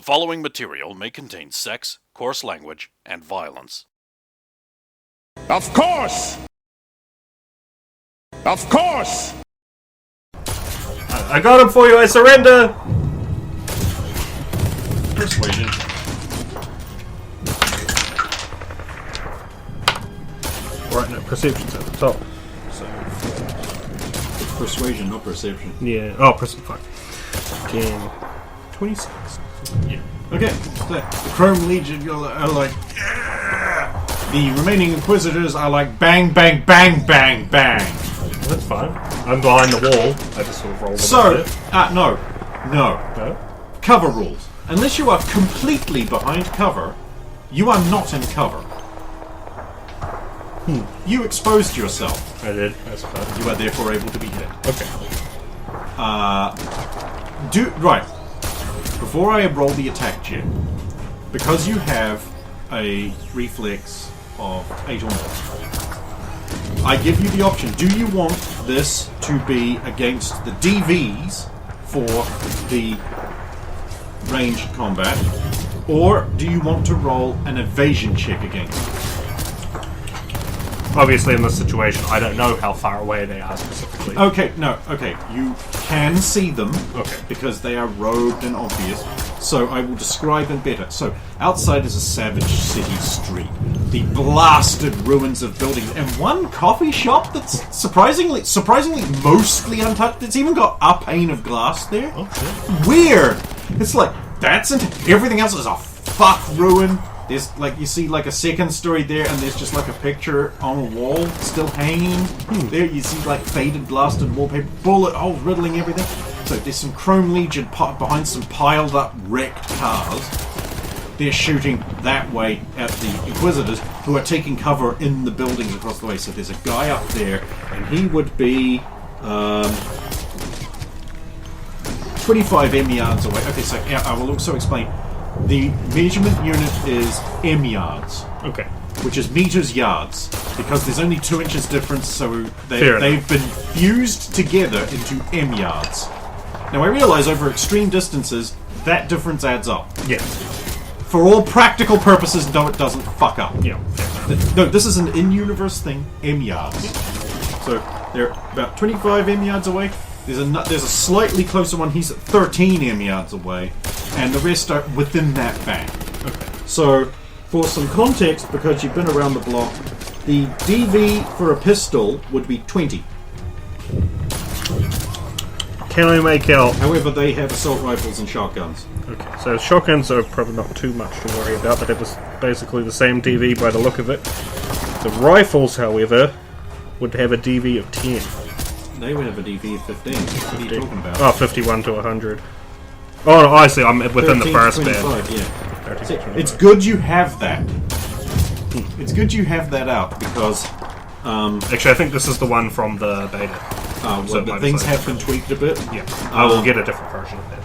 following material may contain sex, coarse language, and violence. Of course! Of course! I got him for you, I surrender! Persuasion. Right, no, perception's at the top. So, Persuasion, not perception. yeah. Oh, fuck. 10, 26. Yeah. Okay, so the Chrome Legion are like... "Yeah!" The remaining Inquisitors are like bang, bang, bang, bang, bang. That's fine. I'm behind the wall. I just sort of rolled So, No? no. Cover rules. Unless you are completely behind cover, you are not in cover. You exposed yourself. I did. That's fine. You are therefore able to be hit. Okay. Right. Before I roll the attack check, because you have a reflex of 8 or more, I give you the option. Do you want this to be against the DVs for the ranged combat, or do you want to roll an evasion check against it? Obviously, in this situation, I don't know how far away they are specifically. Okay, you can see them, Okay. because they are robed and obvious, so I will describe them better. So, outside is a savage city street, the blasted ruins of buildings, and one coffee shop that's surprisingly mostly untouched. It's even got a pane of glass there. Okay. Weird! It's like, everything else is a fuck ruin. There's, like, you see, like, a second story there, and there's just, like, a picture on a wall still hanging. There you see, like, faded, blasted wallpaper, bullet holes riddling everything. So there's some Chrome Legion behind some piled up, wrecked cars. They're shooting that way at the Inquisitors, who are taking cover in the buildings across the way. So there's a guy up there, and he would be 25 M yards away. Okay, so I will also explain. The measurement unit is M yards. Okay. Which is meters yards, because there's only 2 inches difference, so Fair they've been fused together into M yards. Now I realise over extreme distances, that difference adds up. Yeah. For all practical purposes, no, it doesn't fuck up. Yeah. No, this is an in-universe thing, M yards. So they're about 25 M yards away. There's a slightly closer one, he's at 13 M yards away, and the rest are within that band. Okay. So, for some context, because you've been around the block, the DV for a pistol would be 20. Can I make out? However, they have assault rifles and shotguns. Okay, so shotguns are probably not too much to worry about, but it was basically the same DV by the look of it. The rifles, however, would have a DV of 10. They would have a DV of 15. What are you talking about? Oh, 51 to 100. Oh, no, I see, I'm within the first band. 25, yeah. See, it's good you have that. It's good you have that out, because... Actually, I think this is the one from the beta. The things have been tweaked a bit. Yeah, I will get a different version of that,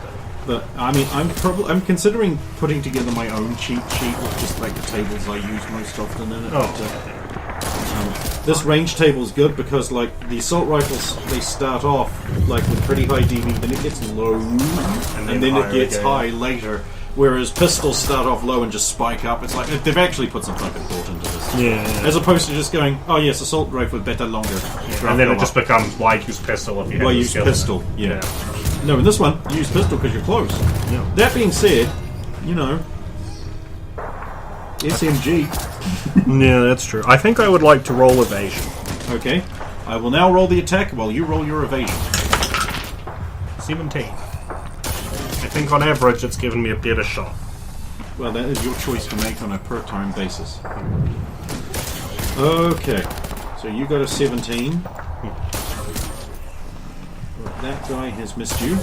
though. But, I mean, I'm considering putting together my own cheat sheet with just, like, the tables I use most often in it. Oh, this range table is good because, like, the assault rifles, they start off, like, with pretty high DV, then it gets low, and then it gets high later. Whereas pistols start off low and just spike up. It's like, they've actually put some fucking thought into this. Yeah. As opposed to just going, oh yes, assault rifle better, longer. Yeah. And then it just becomes why use pistol if you have why use pistol, yeah. No, in this one, you use pistol because you're close. Yeah. That being said, you know, SMG. Yeah, that's true. I think I would like to roll evasion. Okay. I will now roll the attack while you roll your evasion. 17. I think on average it's given me a better shot. Well, that is your choice to make on a per turn basis. Okay. So you got a 17. That guy has missed you.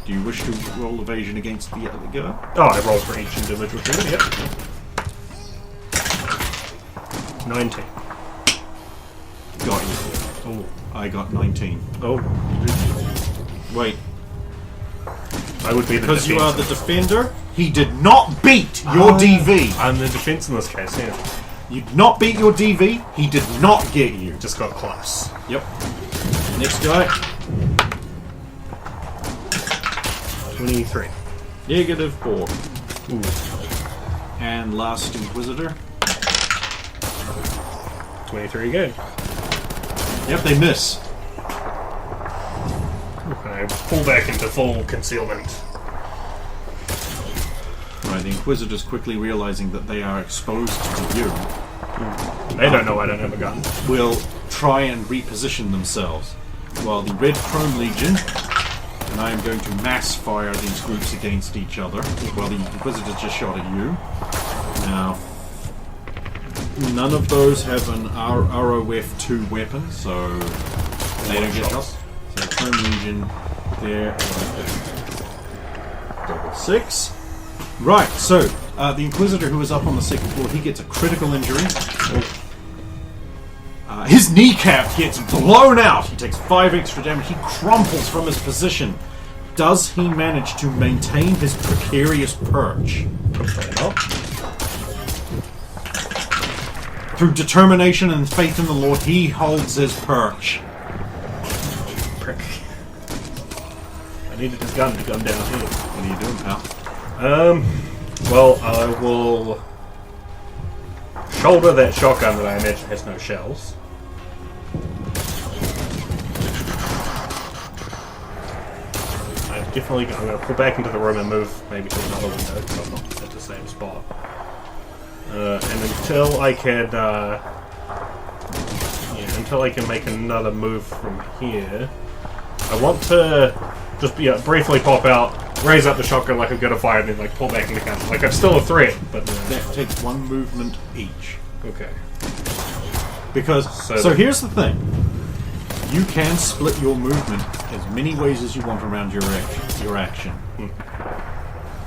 Do you wish to roll evasion against the other guy? Oh, I roll for each individual shooter, yep. 19. Got you. Oh, I got 19. Oh. Wait. I would be the Because you are the defender. defender, he did not beat your DV. I'm the defense in this case, yeah. You did not beat your DV, he did not get you. Just got close. Yep. Next guy. 23. -4. Ooh. And last Inquisitor. 23 again. Yep, they miss. I pull back into full concealment. Right, the Inquisitors quickly realizing that they are exposed to you. They don't know I don't have a gun. Will try and reposition themselves. While the Red Chrome Legion, and I am going to mass fire these groups against each other, while the Inquisitors just shot at you. Now, none of those have an ROF2 weapon, so they don't get shot. So Chrome Legion there. Double 6. Right, so the Inquisitor who is up on the second floor, he gets a critical injury. His kneecap gets blown out. He takes 5 extra damage. He crumples from his position. Does he manage to maintain his precarious perch? Through determination and faith in the Lord, he holds his perch. Prick. I needed this gun to come down here. What are you doing, pal? Well, I will shoulder that shotgun that I imagine has no shells. I'm going to pull back into the room and move maybe to another window because I'm not at the same spot. And until I can make another move from here, I want to just briefly pop out, raise up the shotgun like I'm going to fire, and then like pull back into counter. Like I'm still a threat, but that takes 1 movement each. Okay. Because so here's the thing: you can split your movement as many ways as you want around your action.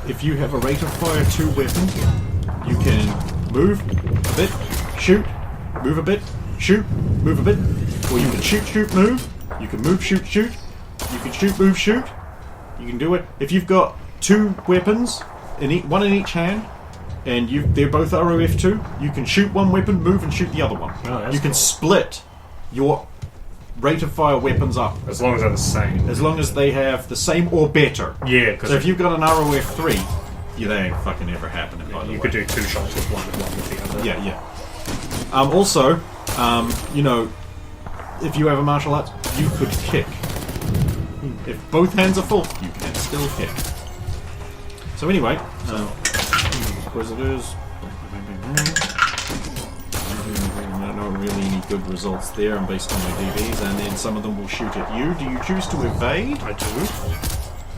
If you have a rate of fire 2 weapon, you can move a bit, shoot, move a bit, shoot, move a bit, or you can shoot, shoot, move. You can move, shoot, shoot. You can shoot, move, shoot. You can do it if you've got 2 weapons, one in each hand, and they're both ROF2. You can shoot one weapon, move, and shoot the other one. Oh, you can split your rate of fire weapons up as long as they're the same. As long as they have the same or better. Yeah, because so if you've got an ROF3, that ain't fucking ever happening. By the way, you could do 2 shots with one and one with the other. Yeah, yeah. Also, if you have a martial arts, you could kick. If both hands are full, you can still kick. So anyway, Inquisitors. Not really any good results there, and based on my DVs, and then some of them will shoot at you. Do you choose to evade? I do.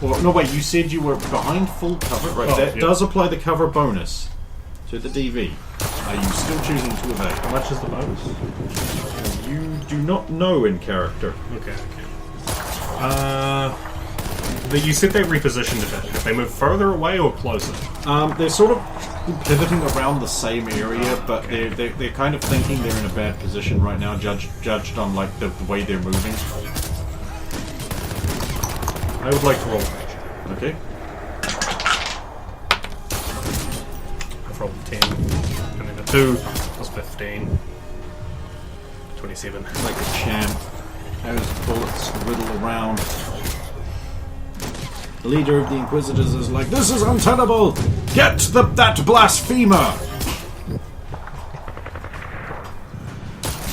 Well, no, wait. You said you were behind full cover, right? That does apply the cover bonus to the DV. Are you still choosing to evade? How much is the bonus? You do not know in character. Okay. You said they repositioned a bit. Have they moved further away or closer? They're sort of pivoting around the same area, but they're kind of thinking they're in a bad position right now, judged on like the way they're moving. I would like to roll rage. Okay. I've rolled 10, and then a 2 plus 15, 27. Like a champ, as bullets riddle around. The leader of the Inquisitors is like, "This is untenable! Get that blasphemer!"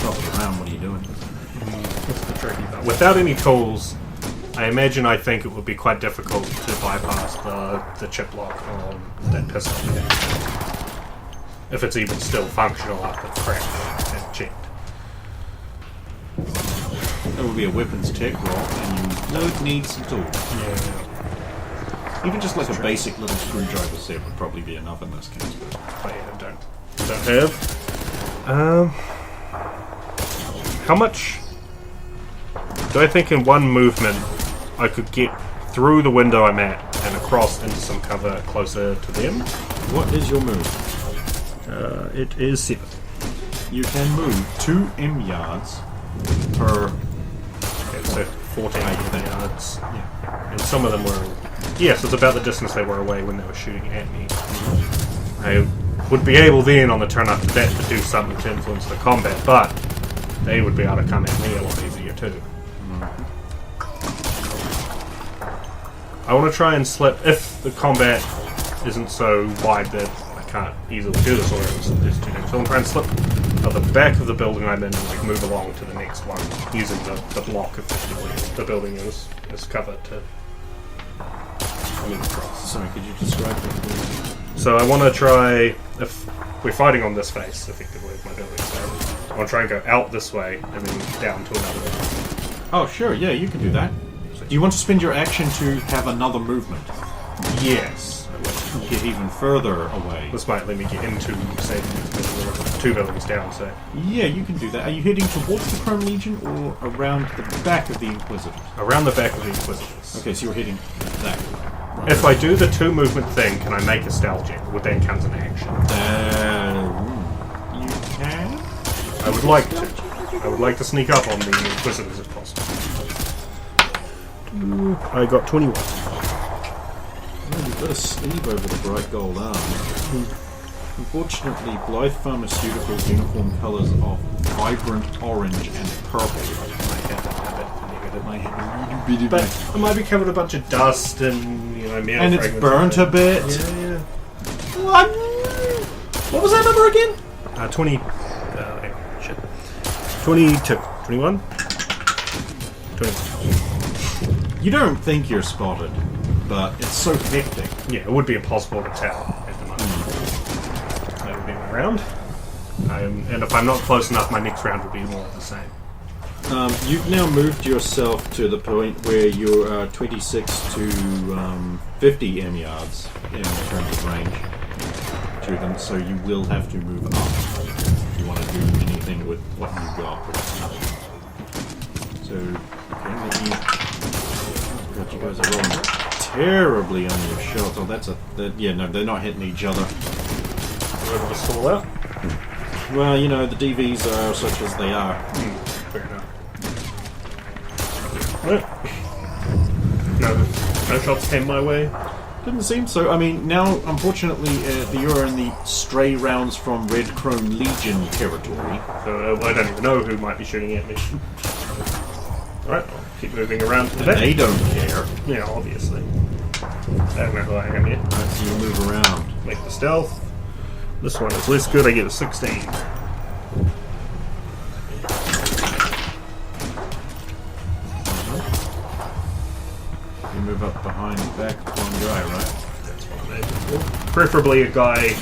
Drop it around, what are you doing? What's the tricky part? Without any tools, I think it would be quite difficult to bypass the chip lock on that pistol again. If it's even still functional after the crash and checked. That would be a weapons tech roll, and you would need some tools. Yeah. Even just like a basic little screwdriver set would probably be enough in this case. But yeah, don't have. How much do I think in one movement I could get through the window I'm at and across into some cover closer to them? What is your move? It is 7. You can move 2 M yards per. Okay, so 14 yards. Yeah. And some of them were. Yes, it's about the distance they were away when they were shooting at me. I would be able then, on the turn after that, to do something to influence the combat, but they would be able to come at me a lot easier too. I want to try and slip, if the combat isn't so wide that I can't easily do this, or it's too big. So I'm trying to slip at the back of the building I'm in and like move along to the next one, using the block effectively. The building is covered to move across. Sorry, could you describe that, please? So I want to try, if we're fighting on this face, effectively, with my building, so I want to try and go out this way and then down to another one. Oh, sure, yeah, you can do that. Do you want to spend your action to have another movement? Yes. Get even further away. This might let me get into, say, two buildings down, so... Yeah, you can do that. Are you heading towards the Chrome Legion or around the back of the Inquisitors? Around the back of the Inquisitors. Okay, so you're heading that way. Right. If I do the two movement thing, can I make a stealth check? Would that count as an action? You can? I would like to. I would like to sneak up on the Inquisitors if possible. I got 21. Oh, you've got a sleeve over the bright gold arm. Unfortunately, Blythe Pharmaceuticals' uniform colours are vibrant orange and purple. But it might be covered with a bunch of dust and, you know, metal and it's fragments burnt a bit. Yeah. What was that number again? 20. Hang on, shit. 22. 21? 21. You don't think you're spotted, but it's so hectic. Yeah, it would be impossible to tell at the moment. That would be my round. And if I'm not close enough, my next round would be more of the same. You've now moved yourself to the point where you're 26 to 50 m yards in terms of range to them, so you will have to move up if you want to do anything with what you've got. So, okay, God, you guys are rolling terribly on your shots. Oh, yeah, no, they're not hitting each other. We're able to stall out? Well, you know, the DVs are such as they are. Fair enough. No shots came my way. Didn't seem so. I mean, now, unfortunately, you're in the stray rounds from Red Chrome Legion territory. So I don't even know who might be shooting at me. Alright, I'll keep moving around to the back. They don't care. Yeah, obviously. I don't know who I am yet. Alright, so you move around. Make the stealth. This one is less good, I get a 16. You move up behind the back of one guy, right? That's what I'm aiming for. Preferably a guy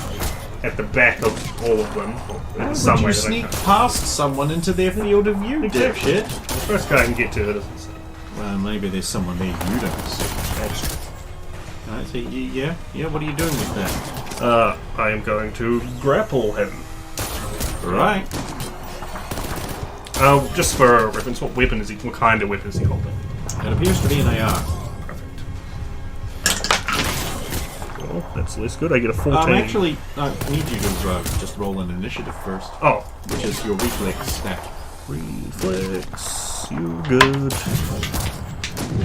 at the back of all of them. How would some you way that sneak I can. past someone into their field of view, Exactly. dipshit? The first guy I can get to it doesn't see. Well, maybe there's someone there you don't see. That's true. Alright, so yeah, what are you doing with that? I am going to grapple him. Right. Just for reference, what kind of weapon is he holding? It appears to be an AR. Perfect. Well, that's less good. I get a 14. Actually, I need you to just roll an initiative first, Oh. which is your reflex stat. Reflex. You good.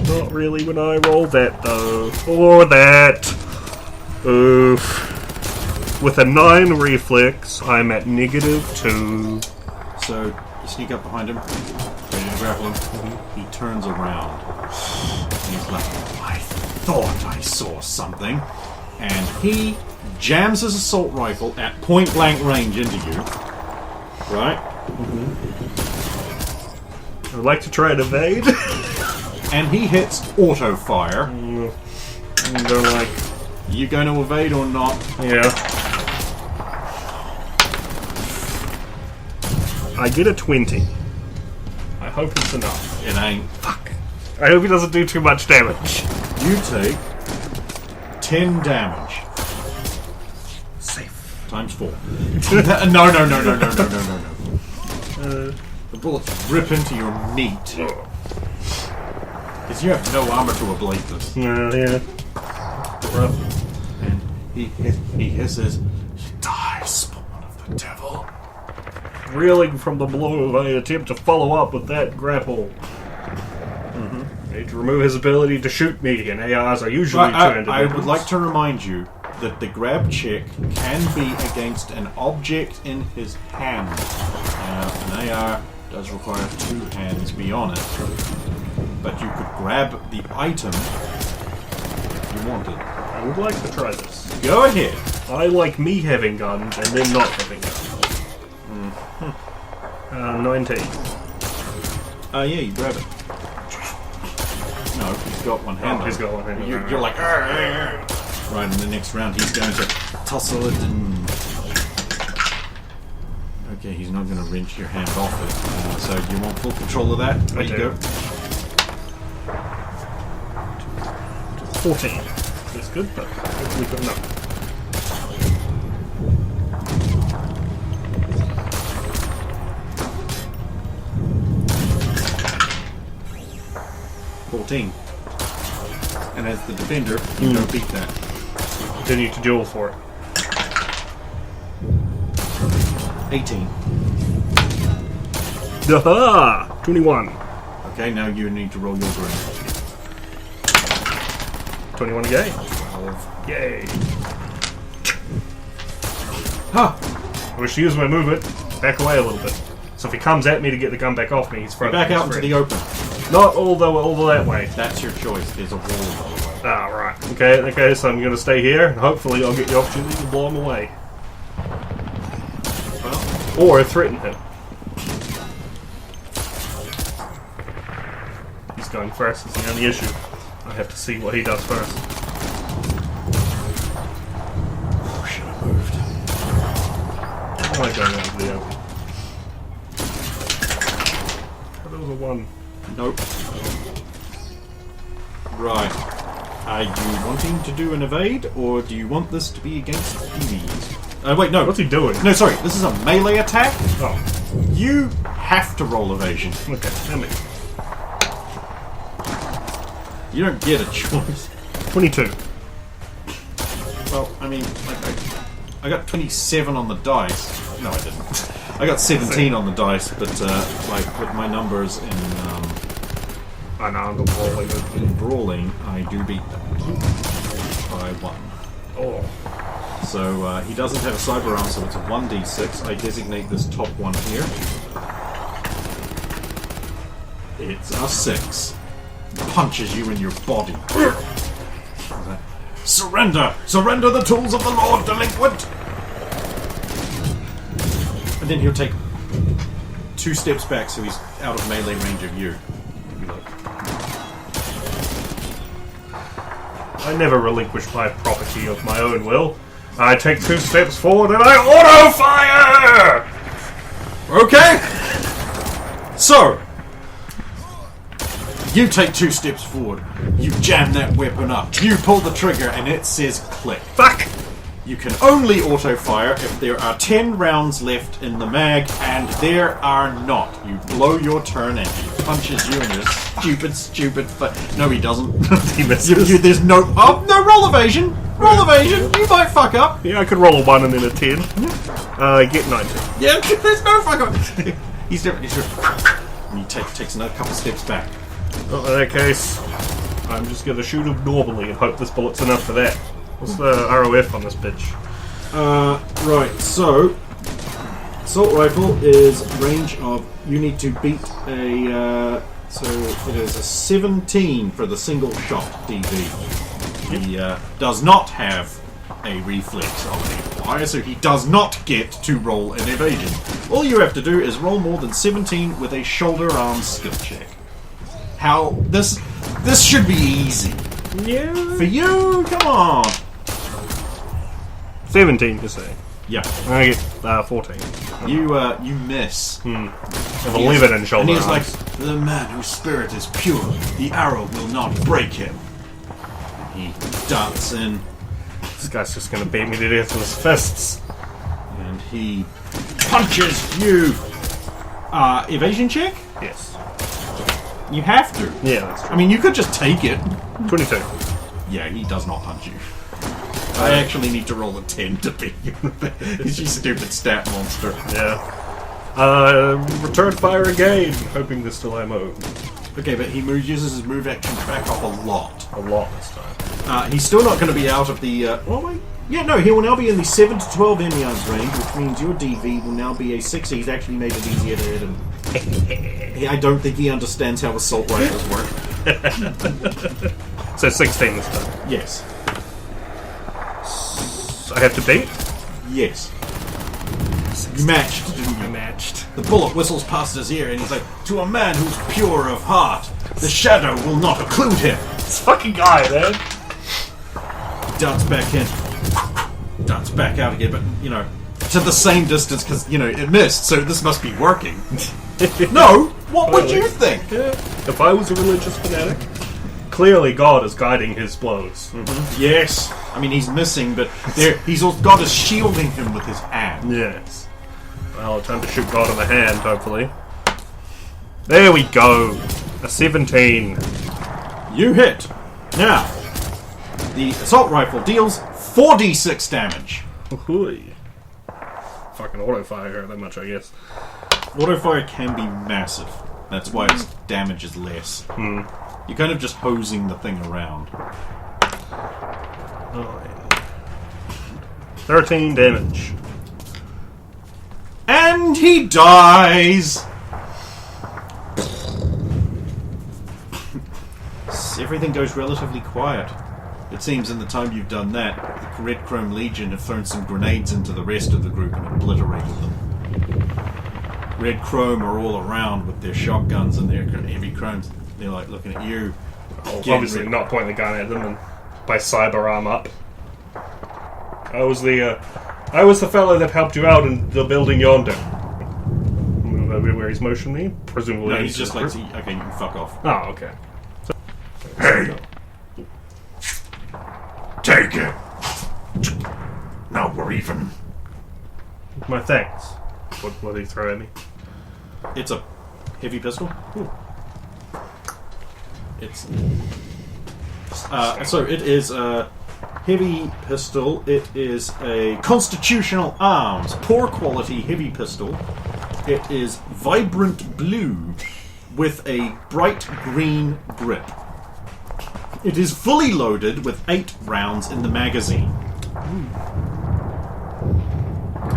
Not really when I roll that, though. Or that. Oof. With a 9 reflex, I'm at -2. So, you sneak up behind him, ready to grapple him. He turns around. And he's like, I thought I saw something. And he jams his assault rifle at point blank range into you. Right? I'd like to try and evade. And he hits auto fire. They're like, You going to evade or not? yeah. I get a 20. I hope it's enough. It ain't. Fuck. I hope he doesn't do too much damage. You take 10 damage. Safe. Times 4. No. The bullets rip into your meat. Because you have no armor to ablate this. Yeah. Rough. And he hisses, Die, spawn of the devil. Reeling from the blow, I attempt to follow up with that grapple. I need to remove his ability to shoot me, and ARs are usually turned I would like to remind you that the grab check can be against an object in his hand. An AR does require 2 hands be on it, but you could grab the item if you wanted. I would like to try this. Go ahead. I like me having guns and then not having guns. 19. Yeah, you grab it. No, he's got one hand. Oh, he's got one hand. You're like, "Arr." Right, in the next round, he's going to tussle it and. Okay, he's not going to wrench your hand off it. So, do you want full control of that? There you go. 14. That's good, but hopefully good enough. And as the defender, you don't beat that. Continue to duel for it. 18. Aha! 21. Okay, now you need to roll your grenade. 21 again. 12. Yay! Huh! I wish to use my movement. Back away a little bit. So if he comes at me to get the gun back off me, he's free. Back out into the open. Not all that way. That's your choice. There's a wall. Ah, right. Okay, so I'm going to stay here, and hopefully I'll get the opportunity to blow him away. Well, or threaten him. He's going first, it's the only issue. I have to see what he does first. oh, should have moved. I like going out into the open. But it was a 1. Nope. Right. Are you wanting to do an evade, or do you want this to be against DVs? Wait, no. What's he doing? No, sorry. This is a melee attack. Oh, You have to roll evasion. okay, tell me. You don't get a choice. 22. Well, I mean, I got 27 on the dice. No, I didn't. I got 17 on the dice, but with my numbers I know, I'm the brawling. in brawling, I do beat them by 1. Oh. So he doesn't have a cyber arm, so it's a 1d6. I designate this top one here. It's a 6. Punches you in your body. Surrender! Surrender the tools of the Lord, delinquent! And then he'll take 2 steps back, so he's out of melee range of you. I never relinquish my property of my own will. I take 2 steps forward and I auto-fire! Okay! So, you take 2 steps forward, you jam that weapon up, you pull the trigger and it says click. Fuck! You can only auto-fire if there are 10 rounds left in the mag, and there are not. You blow your turn and he punches you in your stupid no, he doesn't. He misses. There's no... Oh, no, roll evasion! Roll evasion! You might fuck up! Yeah, I could roll a 1 and then a 10. Get 19. Yeah, there's no fuck up! He's different. And he takes another couple steps back. Well, in that case, I'm just going to shoot him normally and hope this bullet's enough for that. What's the ROF on this bitch? Right, so assault rifle is range of, you need to beat a so it is a 17 for the single shot DV. He does not have a reflex on the fire, so he does not get to roll an evasion. All you have to do is roll more than 17 with a shoulder arm skill check. How this should be easy. Yeah. For you, come on. 17, you say? Yeah. I get 14. You miss. Of 11 in shoulder And he's like, arms. the man whose spirit is pure, the arrow will not break him. And he darts in, This guy's just going to beat me to death with his fists. and he punches you. Evasion check? Yes. You have to. Yeah, that's true. I mean, you could just take it. 22. Yeah, he does not punch you. I actually need to roll a 10 to beat you. He's a stupid stat monster. Yeah. Return fire again, hoping this still ammo. Okay, but he uses his move action to back off a lot. A lot this time. He's still not going to be out of the... well, wait. Yeah, no, he will now be in the 7 to 12 M yards range, which means your DV will now be a 6. He's actually made it easier to hit him. I don't think he understands how assault rifles work. So 16 this time. Yes. I have to beat? Yes. You matched, didn't you? I matched. The bullet whistles past his ear, and he's like, "To a man who's pure of heart, the shadow will not occlude him." This fucking guy, man. Darts back in. Darts back out again, but, to the same distance, because, it missed, so this must be working. No! What would you think? Yeah. If I was a religious fanatic, clearly God is guiding his blows. Mm-hmm. Yes. I mean, he's missing, but God is shielding him with his hand. Yes. Well, time to shoot God in the hand, hopefully. There we go. A 17. You hit. Now, the assault rifle deals 4d6 damage. Hooey. Fucking auto-fire hurt that much, I guess. Autofire can be massive. That's why its damage is less. You're kind of just hosing the thing around. Oh, yeah. 13 damage. And he dies! Everything goes relatively quiet. It seems in the time you've done that, the Red Chrome Legion have thrown some grenades into the rest of the group and obliterated them. Red Chrome are all around with their shotguns and their heavy chromes. They're like looking at you. Obviously not pointing the gun at them and by cyberarm up. I was the fellow that helped you out in the building yonder. Where he's motioning me? Presumably. No, he's just like, okay, you can fuck off. Oh, okay. Hey! Take it! Now we're even. My thanks. What did he throw at me? It's a heavy pistol. Ooh. It's so it is a heavy pistol. It is a Constitutional Arms, poor quality heavy pistol. It is vibrant blue with a bright green grip. It is fully loaded with 8 rounds in the magazine.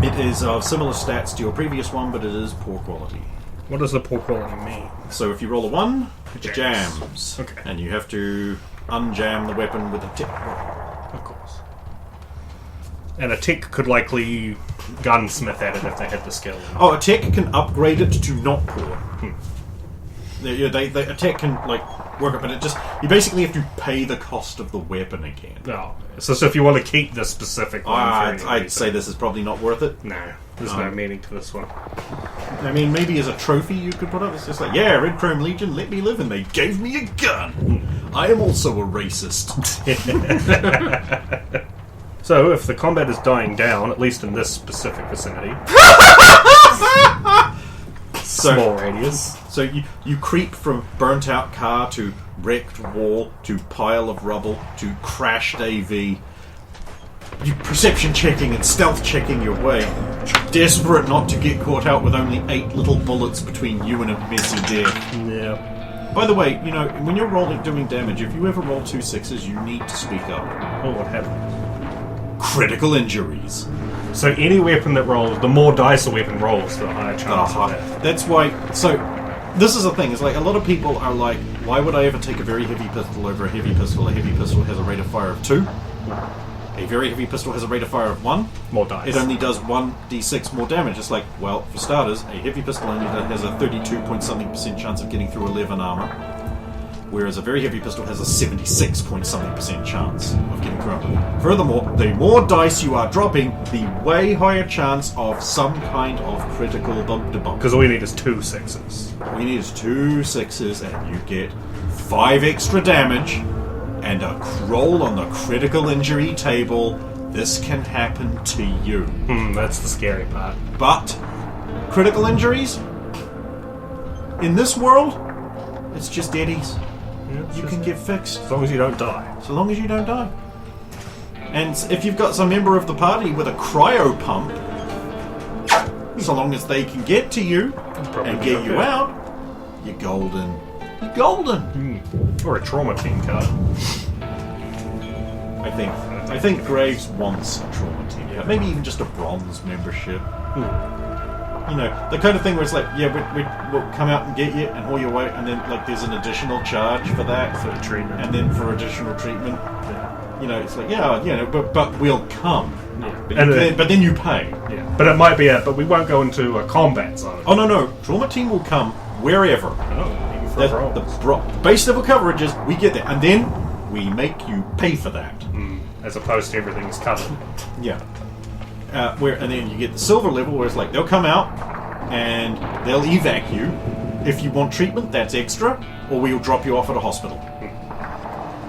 It is of similar stats to your previous one, but it is poor quality. What does the poor quality mean? So if you roll a 1, it jams. Okay. And you have to unjam the weapon with a tick roll. Of course. And a tick could likely gunsmith at it if they had the skill. Oh, a tech can upgrade it to not poor. A tech can work it, but you basically have to pay the cost of the weapon again. No. So if you want to keep this specific one, I'd say this is probably not worth it. No, there's no meaning to this one. I mean, maybe as a trophy you could put up. It's just like, yeah, Red Chrome Legion, let me live, and they gave me a gun. I am also a racist. So, if the combat is dying down, at least in this specific vicinity, small radius. So you creep from burnt out car to wrecked wall to pile of rubble to crashed AV. You perception checking and stealth checking your way, desperate not to get caught out with only 8 little bullets between you and a messy death. Yeah. By the way, when you're doing damage, if you ever roll 2 6s, you need to speak up. Oh, what happened? Critical injuries. So any weapon that rolls, the more dice a weapon rolls, the higher chance of death. That's why. So this is the thing. It's like a lot of people are like, why would I ever take a very heavy pistol over a heavy pistol? A heavy pistol has a rate of fire of 2. A very heavy pistol has a rate of fire of 1. More dice. It only does 1d6 more damage. It's like, well, for starters, a heavy pistol only has a 32-point-something% chance of getting through 11 armor, whereas a very heavy pistol has a 76-point-something% chance of getting through armor. Furthermore, the more dice you are dropping, the way higher chance of some kind of critical bump to bump. Because all you need is 2 6s. All you need is 2 6s, and you get 5 extra damage. And a roll on the critical injury table. This can happen to you. That's the scary part. But critical injuries in this world, it's just eddies. Yeah, You can get fixed as long as you don't die. so long as you don't die. And if you've got some member of the party with a cryo pump, so long as they can get to you and get you out, you're golden. You're golden. Or a trauma team card. I think Graves wants a trauma team. Yeah. Maybe even just a bronze membership. The kind of thing where it's like, yeah, we'll come out and get you and haul you away, and then there's an additional charge for that. For the treatment. And then for additional treatment. it's like, but we'll come. Yeah. But then you pay. Yeah. But it might be but we won't go into a combat zone. Oh, no. Trauma team will come wherever. Oh, even for The base level coverage is we get there, and then we make you pay for that. As opposed to everything's covered. Yeah. And then you get the silver level where it's like they'll come out and they'll evac you. If you want treatment, that's extra, or we'll drop you off at a hospital.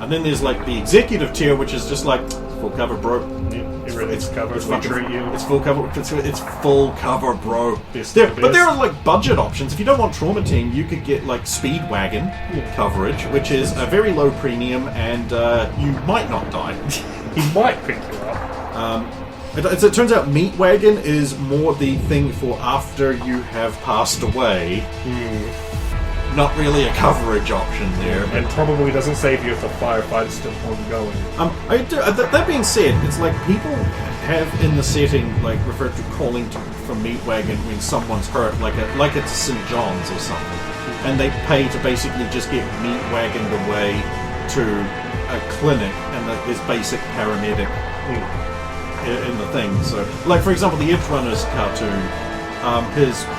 And then there's like the executive tier, which is just like full cover, bro. Yeah, everything's covered. We treat you. It's full cover. It's full cover, bro. Best But there are like budget options. If you don't want Trauma Team, you could get like Speedwagon coverage, which is a very low premium, and you might not die. He might pick you up. It turns out Meat Wagon is more the thing for after you have passed away. Not really a coverage option there. And probably doesn't save you if the firefight is still ongoing. That being said, it's like people have in the setting like referred to calling for Meat Wagon when someone's hurt, like it's St. John's or something, and they pay to basically just get Meat Wagoned away to a clinic, and there's basic paramedic in the thing. So, like for example, the Edge Runners cartoon,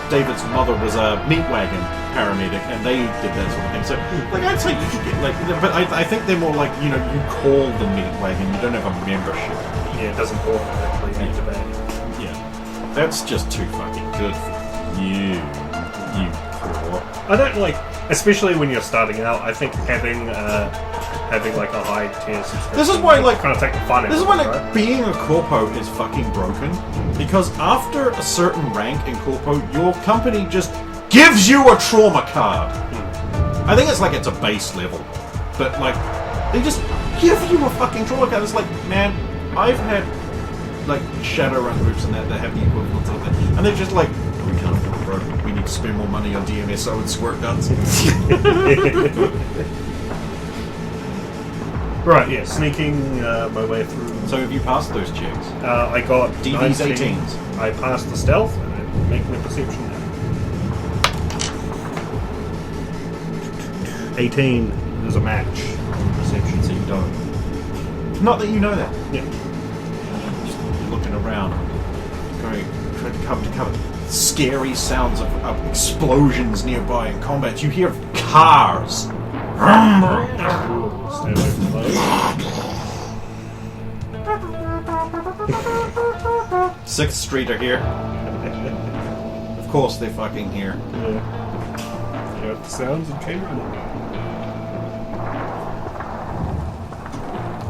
David's mother was a Meat Wagon paramedic, and they did that sort of thing. So, like I'd say you could get but I think they're more like you call the Meat Wagon, you don't have a membership. Yeah, it doesn't automatically activate. Yeah, that's just too fucking good for you poor. I don't like, especially when you're starting out. I think having like a high tier subscription. This is why like kind of take the fun. This is why like being a corpo is fucking broken, because after a certain rank in corpo, your company just gives you a trauma card. I think it's a base level, but like they just give you a fucking trauma card. It's like, man, I've had like Shadowrun groups and that have the equivalent of that, and they're just like, we can't afford it, bro. We need to spend more money on DMSO and squirt guns. Right, yeah, sneaking my way through. So have you passed those checks? I got DV's 19. 18s. I passed the stealth, and I'm making a perception now. 18 is a match. Perception, so you don't. Not that you know that. Yeah. Just looking around, trying to cover. Scary sounds of explosions nearby in combat. You hear cars. Stay away from those. 6th Street are here. Of course they're fucking here. Yeah. You heard the sounds and came running.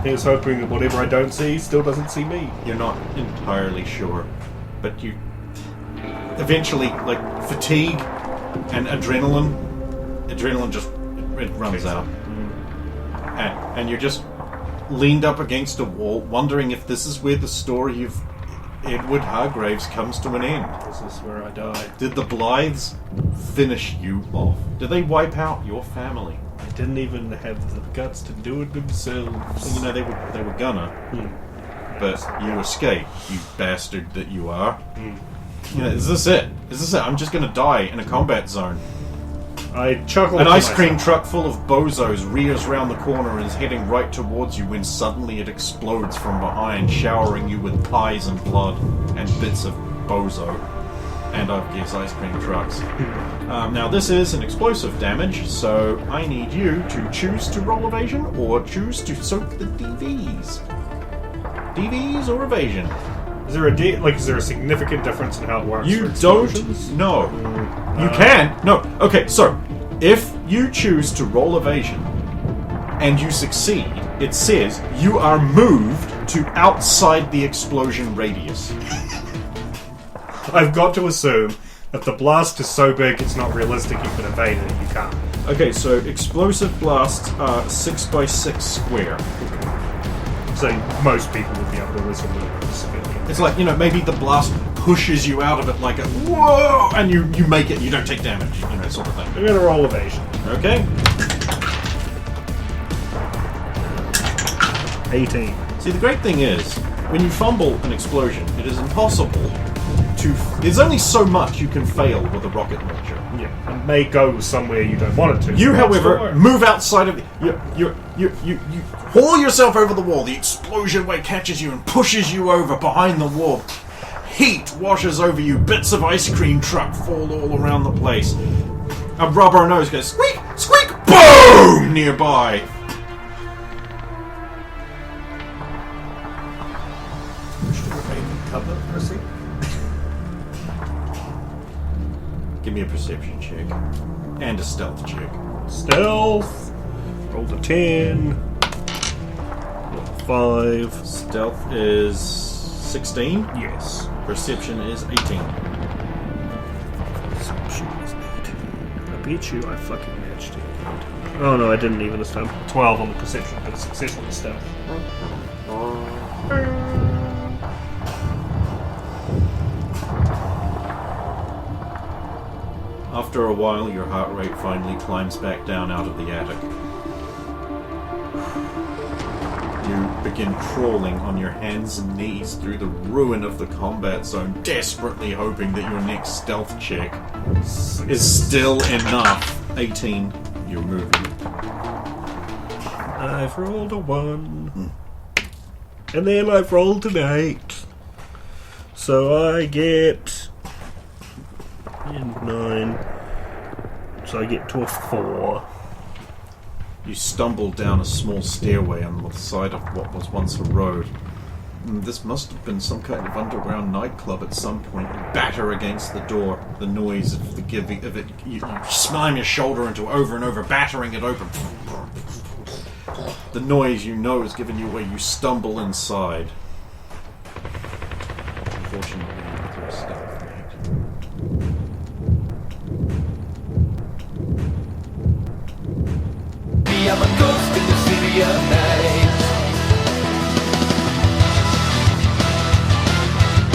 Here's hoping that whatever I don't see still doesn't see me. You're not entirely sure, but you eventually, like, fatigue and adrenaline just it runs out, and you're just leaned up against a wall, wondering if this is where the story of Edward Hargraves comes to an end. This is where I die. Did the Blythes finish you off? Did they wipe out your family? They didn't even have the guts to do it themselves. Well, they were gonna, but you escaped, you bastard that you are. Is this it? I'm just gonna die in a combat zone. I chuckle. An ice cream truck full of bozos rears round the corner and is heading right towards you when suddenly it explodes from behind, showering you with pies and blood and bits of bozo. And I guess ice cream trucks. Now this is an explosive damage, so I need you to choose to roll evasion or choose to soak the DVs. DVs or evasion? Is there a significant difference in how it works? You for don't explosions? know. You can. No. Okay, so if you choose to roll evasion and you succeed, it says you are moved to outside the explosion radius. I've got to assume if the blast is so big it's not realistic you can evade it, you can't. Okay, so explosive blasts are 6x6 square. So most people would be able to whistle those. It's like, maybe the blast pushes you out of it like a whoa, and you make it, you don't take damage, sort of thing. I'm gonna roll evasion. Okay. 18. See, the great thing is, when you fumble an explosion, it is impossible There's only so much you can fail with a rocket launcher. Yeah, it may go somewhere you don't want it to. You, That's however, fine. move outside of you haul yourself over the wall. The explosion wave catches you and pushes you over behind the wall. Heat washes over you. Bits of ice cream truck fall all around the place. A rubber nose goes squeak, squeak, boom nearby. Cover, proceed. Give me a perception check and a stealth check. Stealth. Rolled a 10. Rolled a 5. Stealth is 16. Yes. Perception is 18. Perception is 8. I bet you I fucking matched it. Oh no, I didn't even this time. 12 on the perception, but a success on the stealth. After a while, your heart rate finally climbs back down out of the attic. You begin crawling on your hands and knees through the ruin of the combat zone, desperately hoping that your next stealth check is still enough. 18, you're moving. I've rolled a 1. And then I've rolled an 8. So I get... 9. So I get to a 4. You stumble down a small stairway on the side of what was once a road. This must have been some kind of underground nightclub at some point. You batter against the door. The noise of the giving of it. You slam your shoulder into it over and over, battering it open. The noise you know is giving you away. You stumble inside. Unfortunately, with your stealth, mate. I'm a ghost in the city of night.